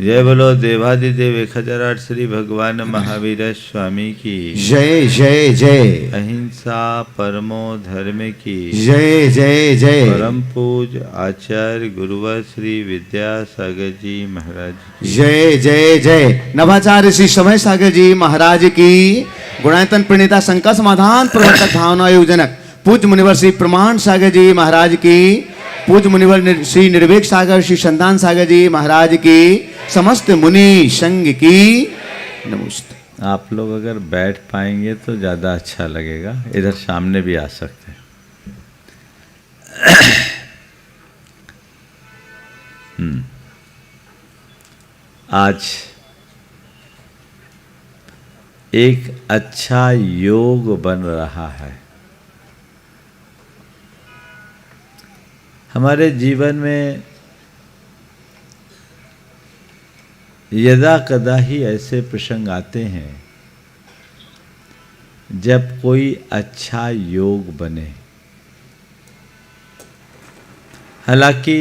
जय बोलो देवादिदेव 1008 श्री भगवान महावीर स्वामी की जय जय जय। अहिंसा परमो धर्म की जय जय जय। परम पूज आचार्य गुरुवर श्री विद्यासागर जी महाराज की जय जय जय। नवाचार्य श्री समय सागर जी महाराज की। गुणायतन प्रणीता शंकर समाधान प्रवर्तक भावना योजनक पूज्य मुनिवर श्री प्रमाण सागर जी महाराज की। पूज्य मुनिवर श्री निर्वेक सागर श्री संतान सागर जी महाराज की। समस्त मुनि संघ की नमस्ते। आप लोग अगर बैठ पाएंगे तो ज़्यादा अच्छा लगेगा, इधर सामने भी आ सकते हैं। आज एक अच्छा योग बन रहा है। हमारे जीवन में यदा कदा ही ऐसे प्रसंग आते हैं जब कोई अच्छा योग बने। हालांकि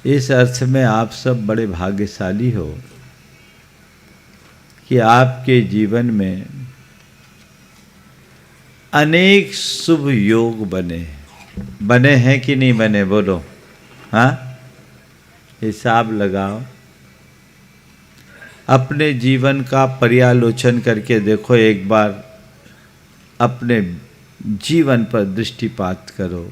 इस अर्थ में आप सब बड़े भाग्यशाली हो कि आपके जीवन में अनेक शुभ योग बने हैं कि नहीं बने, बोलो। हाँ, हिसाब लगाओ, अपने जीवन का पर्यालोचन करके देखो, एक बार अपने जीवन पर दृष्टिपात करो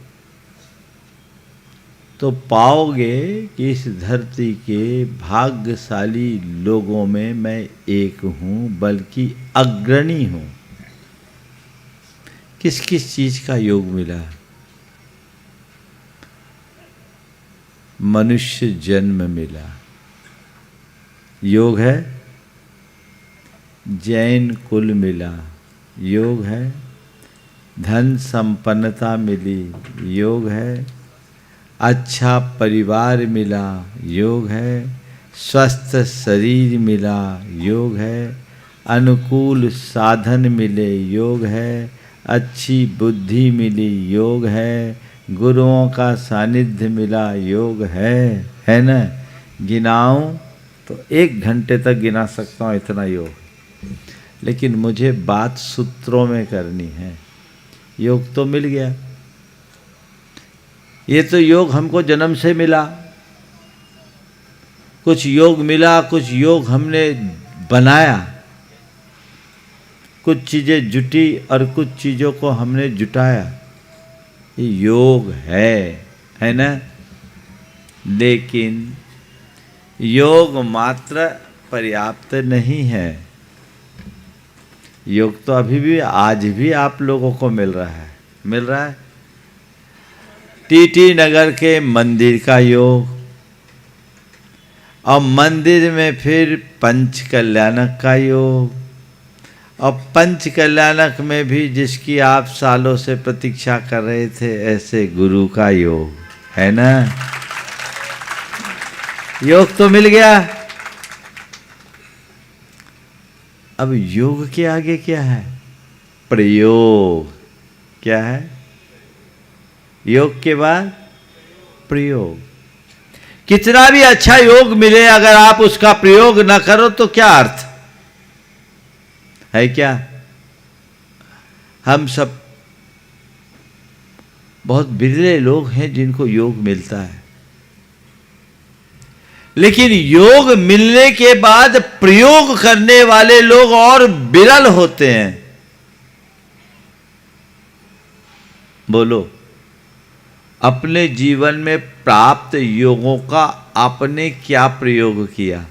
तो पाओगे कि इस धरती के भाग्यशाली लोगों में मैं एक हूँ, बल्कि अग्रणी हूँ। किस किस चीज का योग मिला? मनुष्य जन्म मिला, योग है। जैन कुल मिला, योग है। धन संपन्नता मिली, योग है। अच्छा परिवार मिला, योग है। स्वस्थ शरीर मिला, योग है। अनुकूल साधन मिले, योग है। अच्छी बुद्धि मिली, योग है। गुरुओं का सानिध्य मिला, योग है ना। गिनाऊं तो 1 घंटे तक गिना सकता हूँ, इतना योग। लेकिन मुझे बात सूत्रों में करनी है। योग तो मिल गया, ये तो योग हमको जन्म से मिला। कुछ योग मिला, कुछ योग हमने बनाया, कुछ चीजें जुटी और कुछ चीजों को हमने जुटाया। ये योग है ना। लेकिन योग मात्र पर्याप्त नहीं है। योग तो अभी भी, आज भी आप लोगों को मिल रहा है। टीटी नगर के मंदिर का योग, और मंदिर में फिर पंच कल्याणक का योग, और पंच कल्याणक में भी जिसकी आप सालों से प्रतीक्षा कर रहे थे, ऐसे गुरु का योग है ना। योग तो मिल गया। अब योग के आगे क्या है? प्रयोग। क्या है? योग के बाद प्रयोग। कितना भी अच्छा योग मिले, अगर आप उसका प्रयोग न करो तो क्या अर्थ है? क्या हम सब बहुत बिरले लोग हैं जिनको योग मिलता है, लेकिन योग मिलने के बाद प्रयोग करने वाले लोग और विरल होते हैं। बोलो, अपने जीवन में प्राप्त योगों का आपने क्या प्रयोग किया?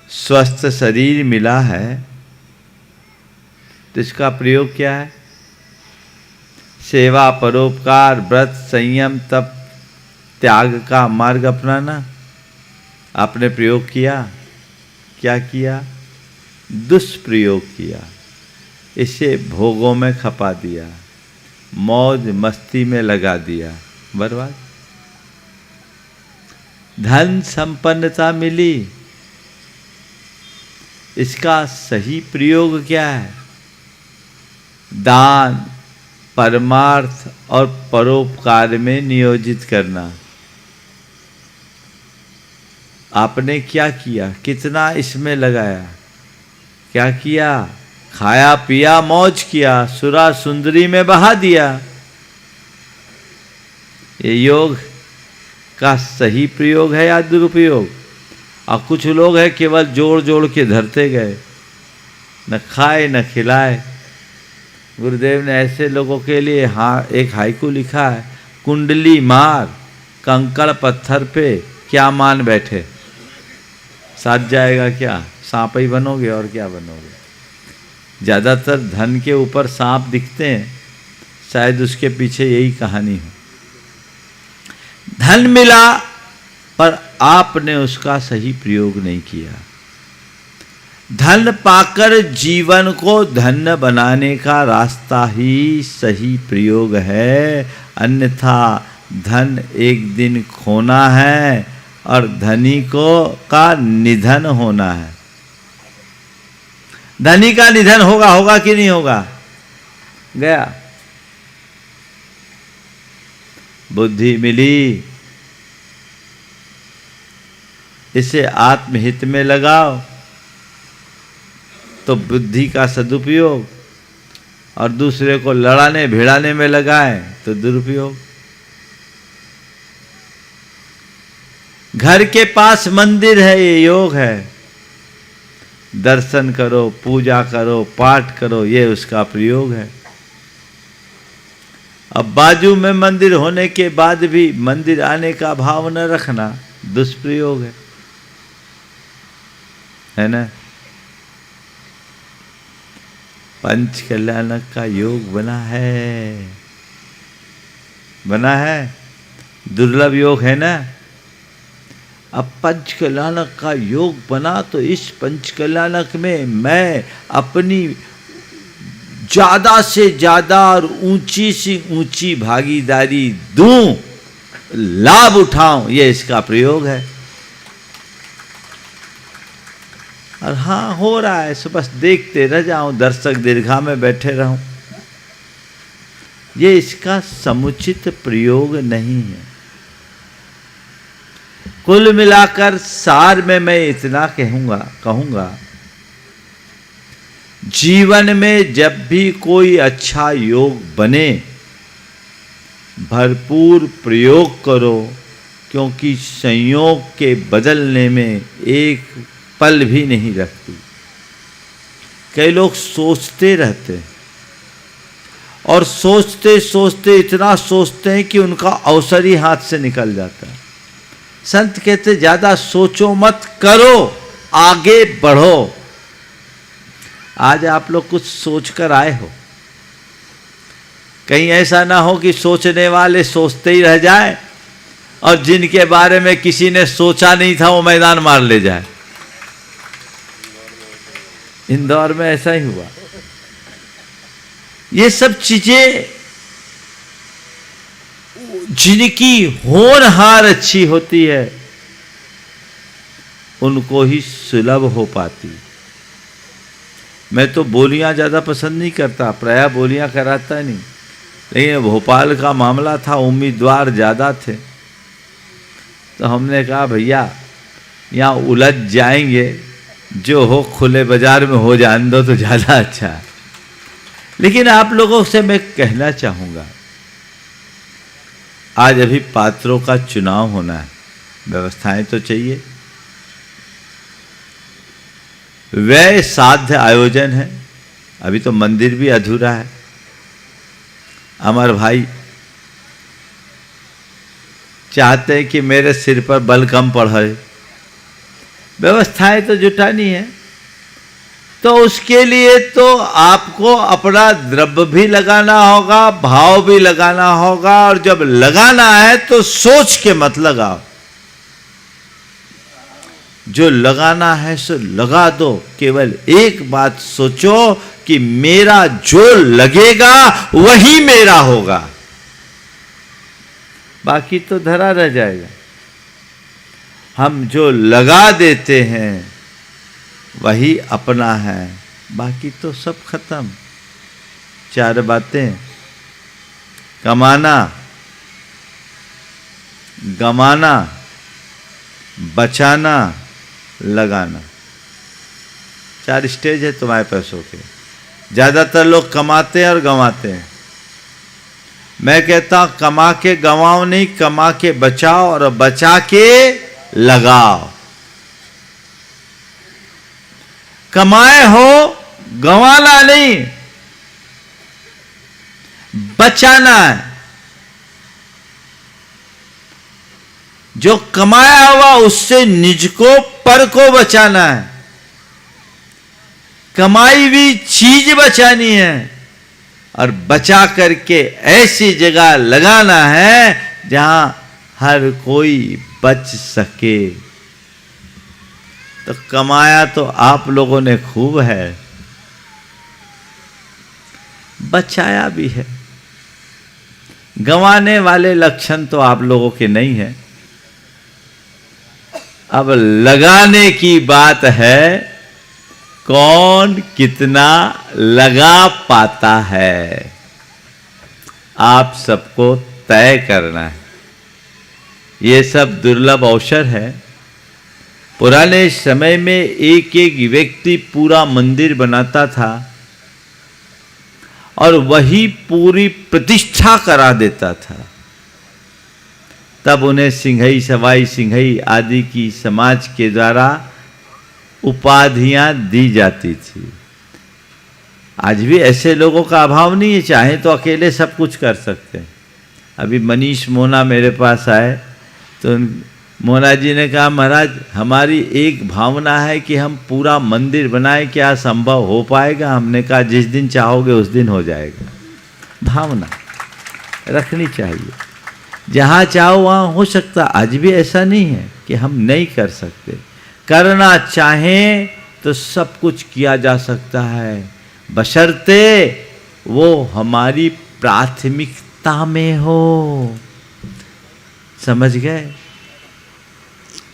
स्वस्थ शरीर मिला है तो इसका प्रयोग क्या है? सेवा, परोपकार, व्रत, संयम, तप, त्याग का मार्ग अपनाना। आपने प्रयोग किया? क्या किया? दुष्प्रयोग किया। इसे भोगों में खपा दिया, मौज मस्ती में लगा दिया, बर्बाद। धन संपन्नता मिली, इसका सही प्रयोग क्या है? दान, परमार्थ और परोपकार में नियोजित करना। आपने क्या किया, कितना इसमें लगाया, क्या किया? खाया पिया मौज किया, सुरा सुंदरी में बहा दिया। ये योग का सही प्रयोग है या दुरुपयोग? और कुछ लोग हैं केवल जोड़ जोड़ के धरते गए, न खाए न खिलाए। गुरुदेव ने ऐसे लोगों के लिए एक हाइकू लिखा है, कुंडली मार कंकड़ पत्थर पे क्या मान बैठे, साथ जाएगा क्या? सांप ही बनोगे और क्या बनोगे। ज़्यादातर धन के ऊपर सांप दिखते हैं, शायद उसके पीछे यही कहानी हो। धन मिला पर आपने उसका सही प्रयोग नहीं किया। धन पाकर जीवन को धन्य बनाने का रास्ता ही सही प्रयोग है, अन्यथा धन एक दिन खोना है और धनी का निधन होना है। धनी का निधन होगा कि नहीं होगा? गया। बुद्धि मिली, इसे आत्महित में लगाओ तो बुद्धि का सदुपयोग, और दूसरे को लड़ाने भिड़ाने में लगाएं तो दुरुपयोग। घर के पास मंदिर है, ये योग है। दर्शन करो, पूजा करो, पाठ करो, ये उसका प्रयोग है। अब बाजू में मंदिर होने के बाद भी मंदिर आने का भाव न रखना दुष्प्रयोग है ना? पंच कल्याणक का योग बना है, बना है, दुर्लभ योग है ना। अब पंच कल्याणक का योग बना तो इस पंच कल्याणक में मैं अपनी ज्यादा से ज्यादा और ऊंची से ऊंची भागीदारी दूं, लाभ उठाऊं, ये इसका प्रयोग है। और हाँ, हो रहा है सो बस देखते रह जाऊं, दर्शक दीर्घा में बैठे रहूं, ये इसका समुचित प्रयोग नहीं है। कुल मिलाकर सार में मैं इतना कहूंगा जीवन में जब भी कोई अच्छा योग बने भरपूर प्रयोग करो, क्योंकि संयोग के बदलने में एक पल भी नहीं रखती। कई लोग सोचते रहते हैं और सोचते सोचते इतना सोचते हैं कि उनका अवसर ही हाथ से निकल जाता है। संत कहते ज्यादा सोचो मत, करो, आगे बढ़ो। आज आप लोग कुछ सोचकर आए हो, कहीं ऐसा ना हो कि सोचने वाले सोचते ही रह जाए और जिनके बारे में किसी ने सोचा नहीं था वो मैदान मार ले जाए। इंदौर में ऐसा ही हुआ। ये सब चीजें जिनकी होनहार अच्छी होती है उनको ही सुलभ हो पाती। मैं तो बोलियां ज्यादा पसंद नहीं करता, प्रायः बोलियां कराता नहीं, लेकिन भोपाल का मामला था, उम्मीदवार ज्यादा थे, तो हमने कहा भैया यहाँ उलझ जाएंगे, जो हो खुले बाजार में हो जाने दो तो ज्यादा अच्छा है। लेकिन आप लोगों से मैं कहना चाहूंगा, आज अभी पात्रों का चुनाव होना है, व्यवस्थाएं तो चाहिए, व्यय साध्य आयोजन है, अभी तो मंदिर भी अधूरा है। अमर भाई चाहते हैं कि मेरे सिर पर बल कम पड़े, व्यवस्थाएं तो जुटानी है, तो उसके लिए तो आपको अपना द्रव्य भी लगाना होगा, भाव भी लगाना होगा, और जब लगाना है तो सोच के मत लगाओ। जो लगाना है सो लगा दो, केवल एक बात सोचो कि मेरा जो लगेगा वही मेरा होगा, बाकी तो धरा रह जाएगा। हम जो लगा देते हैं वही अपना है, बाकी तो सब खत्म। चार बातें कमाना, गंवाना, बचाना, लगाना। 4 स्टेज है तुम्हारे पैसों के। ज़्यादातर लोग कमाते हैं और गंवाते हैं। मैं कहता हूं कमा के गंवाओ नहीं, कमा के बचाओ और बचा के लगाओ। कमाए हो, गंवाना नहीं, बचाना है। जो कमाया हुआ उससे निज को, पर को बचाना है। कमाई हुई चीज बचानी है और बचा करके ऐसी जगह लगाना है जहां हर कोई बच सके। तो कमाया तो आप लोगों ने खूब है, बचाया भी है। गंवाने वाले लक्षण तो आप लोगों के नहीं है। अब लगाने की बात है, कौन कितना लगा पाता है, आप सबको तय करना है। ये सब दुर्लभ अवसर है। पुराने समय में एक एक व्यक्ति पूरा मंदिर बनाता था और वही पूरी प्रतिष्ठा करा देता था। तब उन्हें सिंघई, सवाई सिंघई आदि की समाज के द्वारा उपाधियां दी जाती थी। आज भी ऐसे लोगों का अभाव नहीं है, चाहे तो अकेले सब कुछ कर सकते हैं। अभी मनीष मोना मेरे पास आए तो मोना जी ने कहा, महाराज हमारी एक भावना है कि हम पूरा मंदिर बनाए, क्या संभव हो पाएगा? हमने कहा जिस दिन चाहोगे उस दिन हो जाएगा। भावना रखनी चाहिए, जहाँ चाहो वहाँ हो सकता। आज भी ऐसा नहीं है कि हम नहीं कर सकते। करना चाहें तो सब कुछ किया जा सकता है, बशर्ते वो हमारी प्राथमिकता में हो। समझ गए?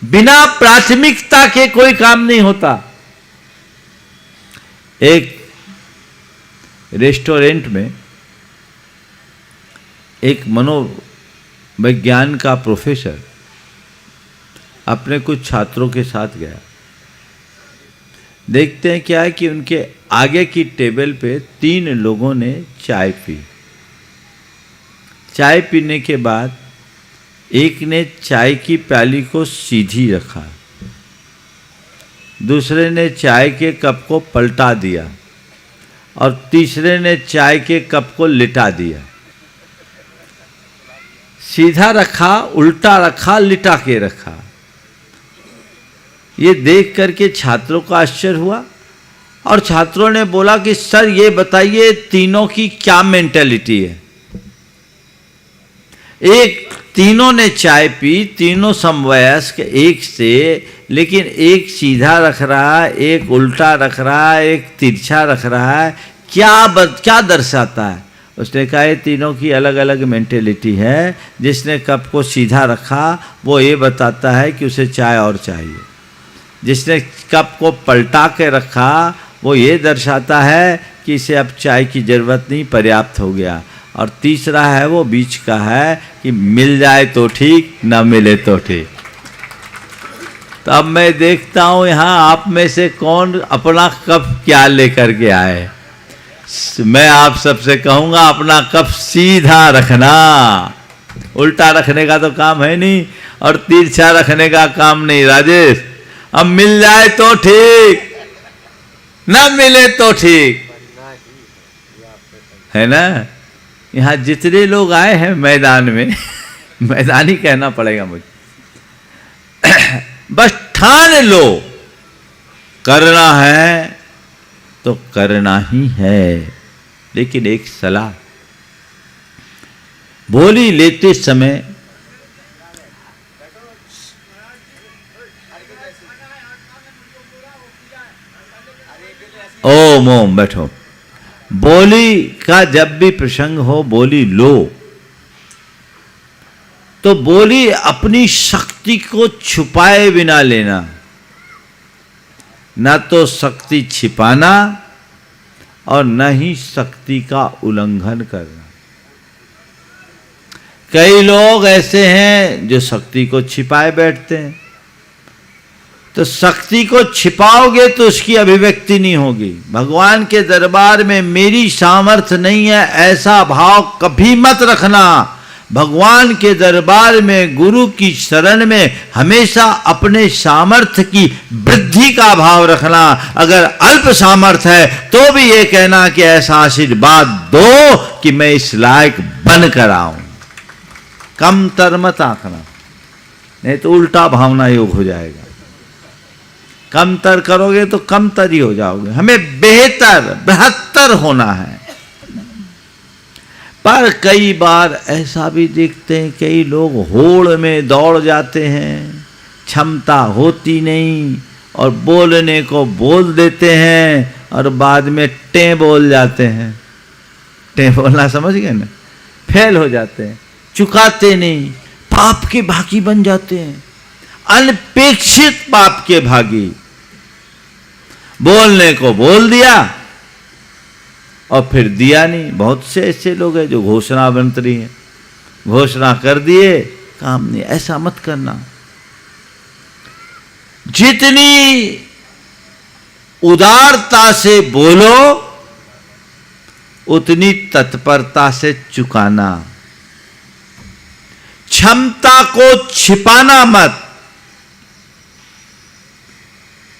बिना प्राथमिकता के कोई काम नहीं होता। एक रेस्टोरेंट में एक मनोविज्ञान का प्रोफेसर अपने कुछ छात्रों के साथ गया। देखते हैं क्या है कि उनके आगे की टेबल पे 3 लोगों ने चाय पी। चाय पीने के बाद एक ने चाय की प्याली को सीधी रखा, दूसरे ने चाय के कप को पलटा दिया और तीसरे ने चाय के कप को लिटा दिया। सीधा रखा, उल्टा रखा, लिटा के रखा। ये देख करके छात्रों को आश्चर्य हुआ और छात्रों ने बोला कि सर ये बताइए तीनों की क्या मेंटेलिटी है। एक तीनों ने चाय पी, तीनों समवयस्क एक से, लेकिन एक सीधा रख रहा है, एक उल्टा रख रहा है, एक तिरछा रख रहा है। क्या दर्शाता है? उसने कहा ये तीनों की अलग अलग मेंटेलिटी है। जिसने कप को सीधा रखा वो ये बताता है कि उसे चाय और चाहिए। जिसने कप को पलटा के रखा वो ये दर्शाता है कि इसे अब चाय की ज़रूरत नहीं, पर्याप्त हो गया। और तीसरा है वो बीच का है कि मिल जाए तो ठीक, ना मिले तो ठीक। तो अब मैं देखता हूँ यहाँ आप में से कौन अपना कप क्या लेकर के आए। मैं आप सबसे कहूँगा अपना कप सीधा रखना। उल्टा रखने का तो काम है नहीं और तिरछा रखने का काम नहीं। राजेश, अब मिल जाए तो ठीक, ना मिले तो ठीक, है ना? यहाँ जितने लोग आए हैं मैदान में मैदान ही कहना पड़ेगा मुझे, बस ठान लो करना है तो करना ही है। लेकिन एक सलाह, बोली लेते समय ओम ओम बैठो। बोली का जब भी प्रसंग हो बोली लो तो बोली अपनी शक्ति को छुपाए बिना लेना, ना तो शक्ति छिपाना और न ही शक्ति का उल्लंघन करना। कई लोग ऐसे हैं जो शक्ति को छिपाए बैठते हैं। तो शक्ति को छिपाओगे तो उसकी अभिव्यक्ति नहीं होगी। भगवान के दरबार में मेरी सामर्थ्य नहीं है ऐसा भाव कभी मत रखना। भगवान के दरबार में गुरु की शरण में हमेशा अपने सामर्थ्य की वृद्धि का भाव रखना। अगर अल्प सामर्थ्य है तो भी ये कहना कि ऐसा आशीर्वाद दो कि मैं इस लायक बन कर आऊं। कमतर मत आंकना, नहीं तो उल्टा भावना योग हो जाएगा। कमतर करोगे तो कमतर ही हो जाओगे। हमें बेहतर बेहतर होना है। पर कई बार ऐसा भी देखते हैं कई लोग होड़ में दौड़ जाते हैं, क्षमता होती नहीं और बोलने को बोल देते हैं और बाद में टें बोल जाते हैं। टें बोलना समझ गए ना? फेल हो जाते हैं, चुकाते नहीं, पाप के भागी बन जाते हैं, अनपेक्षित पाप के भागी। बोलने को बोल दिया और फिर दिया नहीं। बहुत से ऐसे लोग हैं जो घोषणा मंत्री हैं, घोषणा कर दिए काम नहीं। ऐसा मत करना। जितनी उदारता से बोलो उतनी तत्परता से चुकाना। क्षमता को छिपाना मत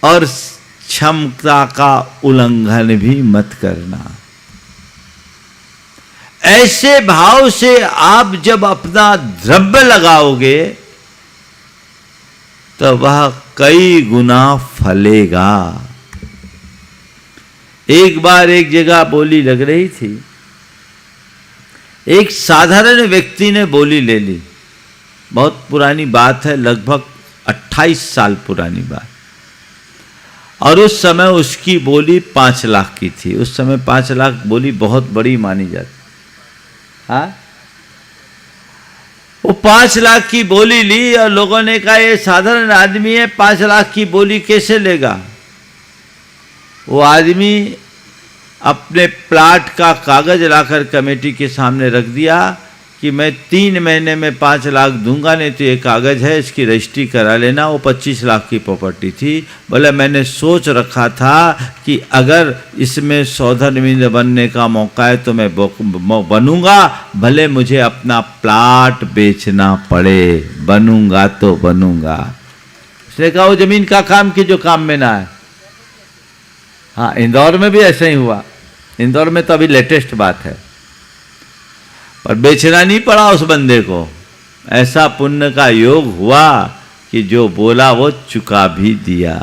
और क्षमता का उल्लंघन भी मत करना। ऐसे भाव से आप जब अपना द्रव्य लगाओगे तो वह कई गुना फलेगा। एक बार एक जगह बोली लग रही थी, एक साधारण व्यक्ति ने बोली ले ली। बहुत पुरानी बात है, लगभग 28 साल पुरानी बात। और उस समय उसकी बोली 5 लाख की थी। उस समय 5 लाख बोली बहुत बड़ी मानी जाती। हाँ, वो 5 लाख की बोली ली और लोगों ने कहा ये साधारण आदमी है, 5 लाख की बोली कैसे लेगा। वो आदमी अपने प्लाट का कागज लाकर कमेटी के सामने रख दिया कि मैं 3 महीने में 5 लाख दूंगा, नहीं तो ये कागज है इसकी रजिस्ट्री करा लेना। वो 25 लाख की प्रॉपर्टी थी। बोले मैंने सोच रखा था कि अगर इसमें सौधर्मिंद बनने का मौका है तो मैं बनूंगा, भले मुझे अपना प्लाट बेचना पड़े, बनूंगा तो बनूंगा। उसने कहा वो जमीन का काम की जो काम में ना है। हाँ, इंदौर में भी ऐसा ही हुआ। इंदौर में तो अभी लेटेस्ट बात है, पर बेचना नहीं पड़ा उस बंदे को। ऐसा पुण्य का योग हुआ कि जो बोला वो चुका भी दिया।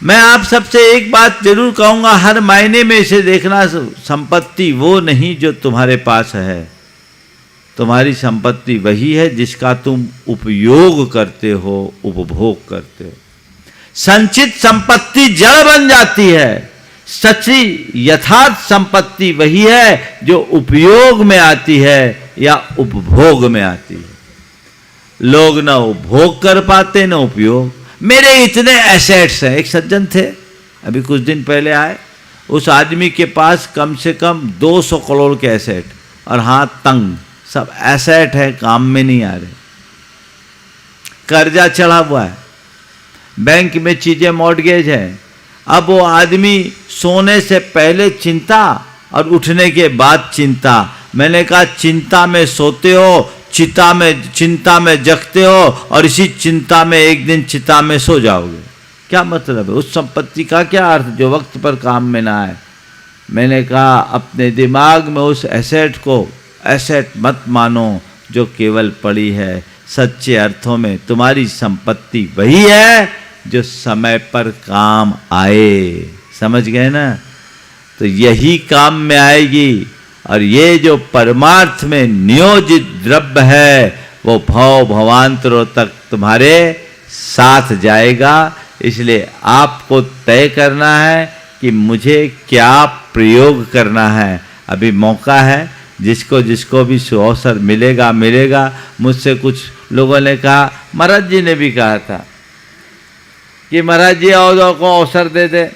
मैं आप सबसे एक बात जरूर कहूंगा, हर मायने में इसे देखना। संपत्ति वो नहीं जो तुम्हारे पास है, तुम्हारी संपत्ति वही है जिसका तुम उपयोग करते हो, उपभोग करते हो। संचित संपत्ति जड़ बन जाती है। सच्ची यथार्थ संपत्ति वही है जो उपयोग में आती है या उपभोग में आती है। लोग ना उपभोग कर पाते ना उपयोग। मेरे इतने एसेट्स हैं। एक सज्जन थे अभी कुछ दिन पहले आए, उस आदमी के पास कम से कम 200 करोड़ के एसेट और हाथ तंग। सब एसेट है, काम में नहीं आ रहे, कर्जा चढ़ा हुआ है, बैंक में चीजें मॉर्गेज है। अब वो आदमी सोने से पहले चिंता और उठने के बाद चिंता। मैंने कहा चिंता में सोते हो, चिंता में जगते हो और इसी चिंता में एक दिन चिता में सो जाओगे। क्या मतलब है? उस संपत्ति का क्या अर्थ जो वक्त पर काम में ना आए। मैंने कहा अपने दिमाग में उस एसेट को एसेट मत मानो जो केवल पड़ी है। सच्चे अर्थों में तुम्हारी संपत्ति वही है जो समय पर काम आए। समझ गए ना? तो यही काम में आएगी। और ये जो परमार्थ में नियोजित द्रव्य है वो भव भवांतरों तक तुम्हारे साथ जाएगा। इसलिए आपको तय करना है कि मुझे क्या प्रयोग करना है। अभी मौका है, जिसको भी अवसर मिलेगा। मुझसे कुछ लोगों ने कहा, महाराज जी ने भी कहा था कि महाराज जी और को अवसर दे दे।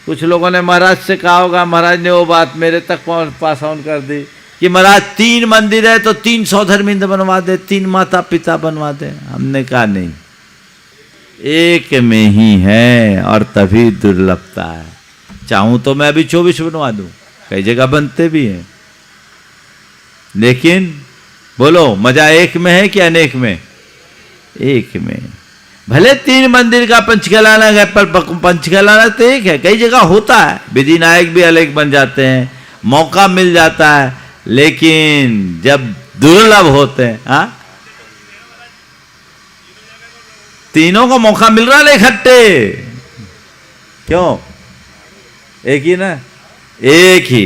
कुछ लोगों ने महाराज से कहा होगा, महाराज ने वो बात मेरे तक पास ऑन कर दी कि महाराज 3 मंदिर है तो 300 धर्मिंद बनवा दे, 3 माता पिता बनवा दे। हमने कहा नहीं, एक में ही है और तभी दुर्लभता है। चाहूं तो मैं अभी 24 बनवा दूं, कई जगह बनते भी हैं, लेकिन बोलो मजा एक में है कि अनेक में? एक में। भले 3 मंदिर का पंचकलाना है, पर पंचकलाना तो एक है। कई जगह होता है, विधिनायक भी अलग बन जाते हैं, मौका मिल जाता है, लेकिन जब दुर्लभ होते हैं, हाँ, तीनों को मौका मिल रहा है इकट्ठे, क्यों? एक ही ना, एक ही।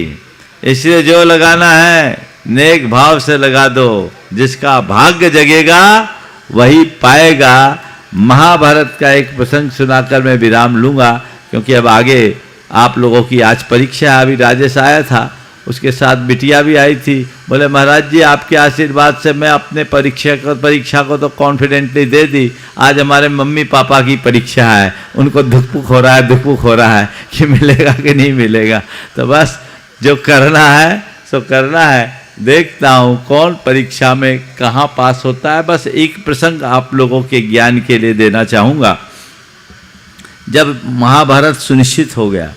इसलिए जो लगाना है नेक भाव से लगा दो, जिसका भाग्य जगेगा वही पाएगा। महाभारत का एक प्रसंग सुनाकर मैं विराम लूंगा, क्योंकि अब आगे आप लोगों की आज परीक्षा है। अभी राजेश आया था, उसके साथ बिटिया भी आई थी। बोले महाराज जी आपके आशीर्वाद से मैं अपने परीक्षा को तो कॉन्फिडेंटली दे दी, आज हमारे मम्मी पापा की परीक्षा है, उनको दुख हो रहा है कि मिलेगा कि नहीं मिलेगा। तो बस जो करना है सो करना है। देखता हूँ कौन परीक्षा में कहाँ पास होता है। बस एक प्रसंग आप लोगों के ज्ञान के लिए देना चाहूँगा। जब महाभारत सुनिश्चित हो गया,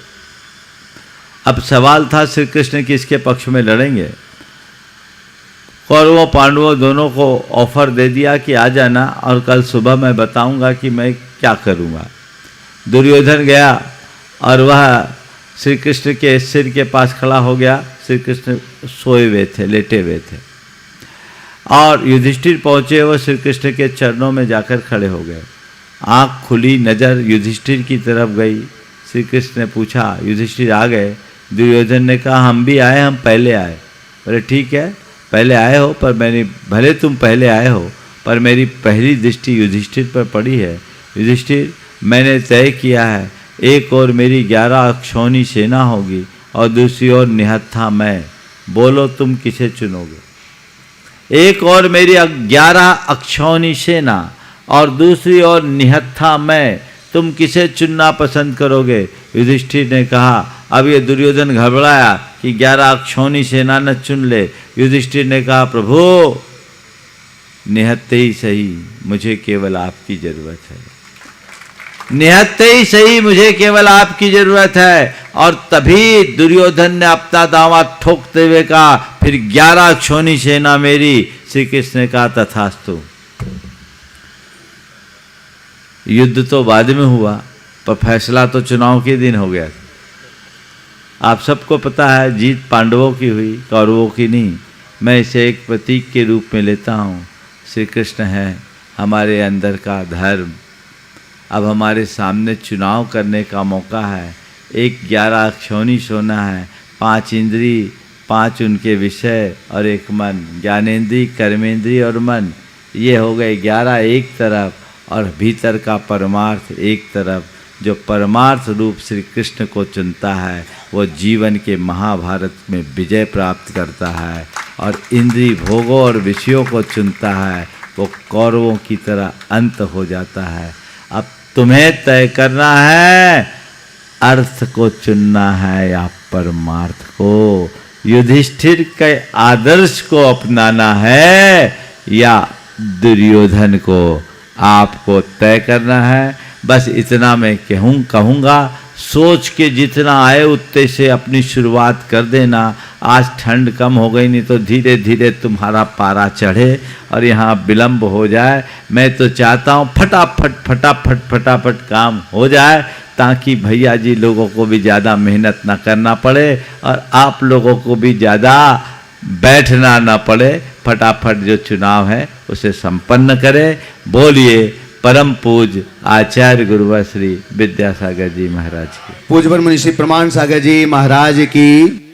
अब सवाल था श्री कृष्ण किसके पक्ष में लड़ेंगे। कौरवों पांडवों दोनों को ऑफर दे दिया कि आ जाना और कल सुबह मैं बताऊंगा कि मैं क्या करूंगा। दुर्योधन गया और वह श्री कृष्ण के सिर के पास खड़ा हो गया। श्री कृष्ण सोए हुए थे, लेटे हुए थे, और युधिष्ठिर पहुंचे, वो श्री कृष्ण के चरणों में जाकर खड़े हो गए। आँख खुली, नज़र युधिष्ठिर की तरफ गई। श्री कृष्ण ने पूछा, युधिष्ठिर आ गए? दुर्योधन ने कहा हम भी आए, हम पहले आए। बोले ठीक है, पहले आए हो, पर भले तुम पहले आए हो, पर मेरी पहली दृष्टि युधिष्ठिर पर पड़ी है। युधिष्ठिर, मैंने तय किया है, एक और मेरी 11 अक्षौणी सेना होगी और दूसरी ओर निहत्था मैं। बोलो तुम किसे चुनोगे? एक और मेरी 11 अक्षौणी सेना और दूसरी ओर निहत्था मैं, तुम किसे चुनना पसंद करोगे? युधिष्ठिर ने कहा, अब ये दुर्योधन घबराया कि 11 अक्षौणी सेना न चुन ले। युधिष्ठिर ने कहा, प्रभु निहत्ते ही सही, मुझे केवल आपकी जरूरत है। निहत्ते ही सही, मुझे केवल आपकी जरूरत है। और तभी दुर्योधन ने अपना दावा ठोकते हुए कहा, फिर 11 अक्षौणी सेना मेरी। श्री कृष्ण ने कहा, तथास्तु। युद्ध तो बाद में हुआ, पर फैसला तो चुनाव के दिन हो गया। आप सबको पता है जीत पांडवों की हुई, कौरवों की नहीं। मैं इसे एक प्रतीक के रूप में लेता हूँ। श्री कृष्ण है हमारे अंदर का धर्म। अब हमारे सामने चुनाव करने का मौका है। एक 11 अक्षौणी सोना है, 5 इंद्री, 5 उनके विषय और 1 मन, ज्ञानेंद्री, कर्मेंद्री और मन। ये हो गए 11 एक तरफ, और भीतर का परमार्थ एक तरफ। जो परमार्थ रूप श्री कृष्ण को चुनता है वो जीवन के महाभारत में विजय प्राप्त करता है, और इंद्रिय भोगों और विषयों को चुनता है वो कौरवों की तरह अंत हो जाता है। अब तुम्हें तय करना है, अर्थ को चुनना है या परमार्थ को। युधिष्ठिर के आदर्श को अपनाना है या दुर्योधन को, आपको तय करना है। बस इतना मैं कहूँगा, सोच के जितना आए उतने से अपनी शुरुआत कर देना। आज ठंड कम हो गई, नहीं तो धीरे धीरे तुम्हारा पारा चढ़े और यहाँ विलम्ब हो जाए। मैं तो चाहता हूँ फटाफट काम हो जाए, ताकि भैया जी लोगों को भी ज़्यादा मेहनत ना करना पड़े और आप लोगों को भी ज़्यादा बैठना ना पड़े। फटाफट जो चुनाव है उसे संपन्न करें। बोलिए परम पूज आचार्य गुरुवर श्री विद्यासागर जी महाराज की। पूज्य मुनि श्री प्रमाण सागर जी महाराज की।